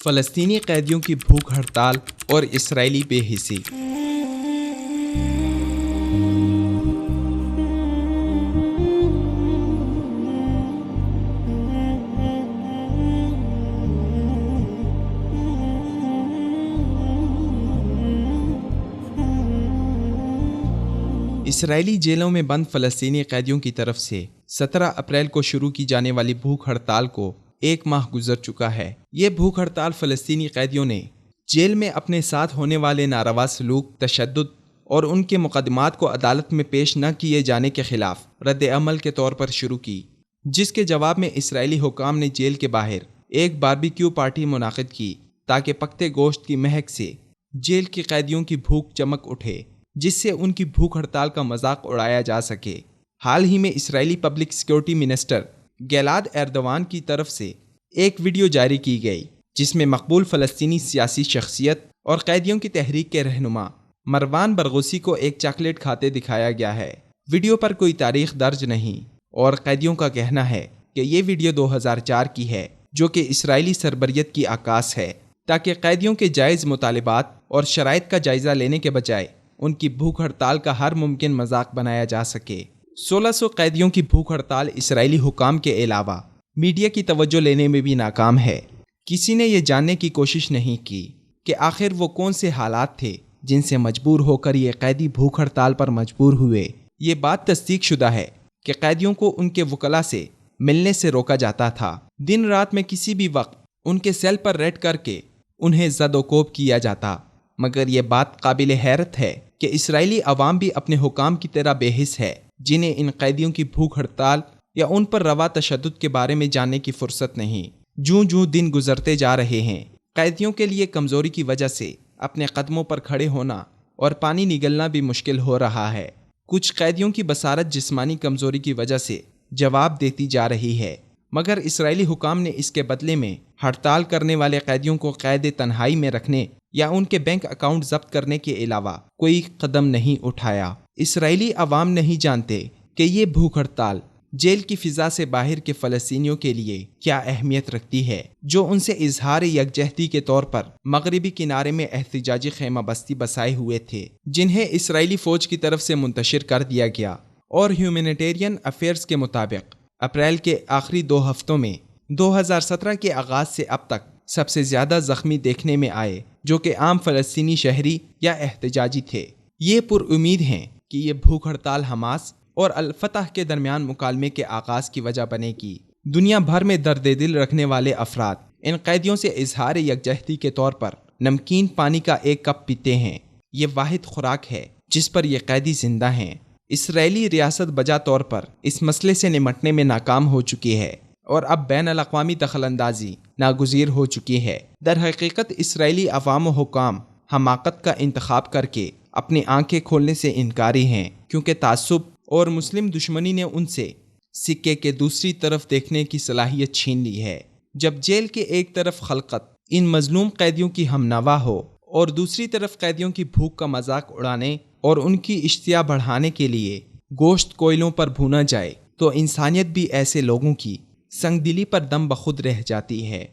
فلسطینی قیدیوں کی بھوک ہڑتال اور اسرائیلی بے حسی۔ اسرائیلی جیلوں میں بند فلسطینی قیدیوں کی طرف سے 17 اپریل کو شروع کی جانے والی بھوک ہڑتال کو 1 ماہ گزر چکا ہے۔ یہ بھوک ہڑتال فلسطینی قیدیوں نے جیل میں اپنے ساتھ ہونے والے ناروا سلوک، تشدد اور ان کے مقدمات کو عدالت میں پیش نہ کیے جانے کے خلاف رد عمل کے طور پر شروع کی، جس کے جواب میں اسرائیلی حکام نے جیل کے باہر ایک باربیکیو پارٹی منعقد کی تاکہ پکتے گوشت کی مہک سے جیل کے قیدیوں کی بھوک چمک اٹھے، جس سے ان کی بھوک ہڑتال کا مذاق اڑایا جا سکے۔ حال ہی میں اسرائیلی پبلک سیکیورٹی منسٹر گیلاد ایردوان کی طرف سے ایک ویڈیو جاری کی گئی، جس میں مقبول فلسطینی سیاسی شخصیت اور قیدیوں کی تحریک کے رہنما مروان برغوثی کو ایک چاکلیٹ کھاتے دکھایا گیا ہے۔ ویڈیو پر کوئی تاریخ درج نہیں اور قیدیوں کا کہنا ہے کہ یہ ویڈیو 2004 کی ہے، جو کہ اسرائیلی سربریت کی عکاس ہے، تاکہ قیدیوں کے جائز مطالبات اور شرائط کا جائزہ لینے کے بجائے ان کی بھوک ہڑتال کا ہر ممکن مذاق بنایا جا سکے۔ 1600 قیدیوں کی بھوک ہڑتال اسرائیلی حکام کے علاوہ میڈیا کی توجہ لینے میں بھی ناکام ہے۔ کسی نے یہ جاننے کی کوشش نہیں کی کہ آخر وہ کون سے حالات تھے جن سے مجبور ہو کر یہ قیدی بھوک ہڑتال پر مجبور ہوئے۔ یہ بات تصدیق شدہ ہے کہ قیدیوں کو ان کے وکلاء سے ملنے سے روکا جاتا تھا۔ دن رات میں کسی بھی وقت ان کے سیل پر ریڈ کر کے انہیں زد و کوب کیا جاتا، مگر یہ بات قابل حیرت ہے کہ اسرائیلی عوام بھی اپنے حکام کی طرح بے حس ہے، جنہیں ان قیدیوں کی بھوک ہڑتال یا ان پر روا تشدد کے بارے میں جاننے کی فرصت نہیں۔ جوں جوں دن گزرتے جا رہے ہیں، قیدیوں کے لیے کمزوری کی وجہ سے اپنے قدموں پر کھڑے ہونا اور پانی نگلنا بھی مشکل ہو رہا ہے۔ کچھ قیدیوں کی بصارت جسمانی کمزوری کی وجہ سے جواب دیتی جا رہی ہے، مگر اسرائیلی حکام نے اس کے بدلے میں ہڑتال کرنے والے قیدیوں کو قید تنہائی میں رکھنے یا ان کے بینک اکاؤنٹ ضبط کرنے کے علاوہ کوئی قدم نہیں اٹھایا۔ اسرائیلی عوام نہیں جانتے کہ یہ بھوک ہڑتال جیل کی فضا سے باہر کے فلسطینیوں کے لیے کیا اہمیت رکھتی ہے، جو ان سے اظہار یکجہتی کے طور پر مغربی کنارے میں احتجاجی خیمہ بستی بسائے ہوئے تھے، جنہیں اسرائیلی فوج کی طرف سے منتشر کر دیا گیا۔ اور ہیومینیٹیرین افیئرز کے مطابق اپریل کے آخری 2 ہفتوں میں 2017 کے آغاز سے اب تک سب سے زیادہ زخمی دیکھنے میں آئے، جو کہ عام فلسطینی شہری یا احتجاجی تھے۔ یہ پر امید ہیں کہ یہ بھوک ہڑتال حماس اور الفتح کے درمیان مکالمے کے آغاز کی وجہ بنے گی۔ دنیا بھر میں درد دل رکھنے والے افراد ان قیدیوں سے اظہار یکجہتی کے طور پر نمکین پانی کا 1 کپ پیتے ہیں۔ یہ واحد خوراک ہے جس پر یہ قیدی زندہ ہیں۔ اسرائیلی ریاست بجا طور پر اس مسئلے سے نمٹنے میں ناکام ہو چکی ہے اور اب بین الاقوامی دخل اندازی ناگزیر ہو چکی ہے۔ در حقیقت اسرائیلی عوام و حکام حماقت کا انتخاب کر کے اپنی آنکھیں کھولنے سے انکاری ہیں، کیونکہ تعصب اور مسلم دشمنی نے ان سے سکے کے دوسری طرف دیکھنے کی صلاحیت چھین لی ہے۔ جب جیل کے ایک طرف خلقت ان مظلوم قیدیوں کی ہمنوا ہو اور دوسری طرف قیدیوں کی بھوک کا مذاق اڑانے اور ان کی اشتہا بڑھانے کے لیے گوشت کوئلوں پر بھونا جائے، تو انسانیت بھی ایسے لوگوں کی سنگ دلی پر دم بخود رہ جاتی ہے۔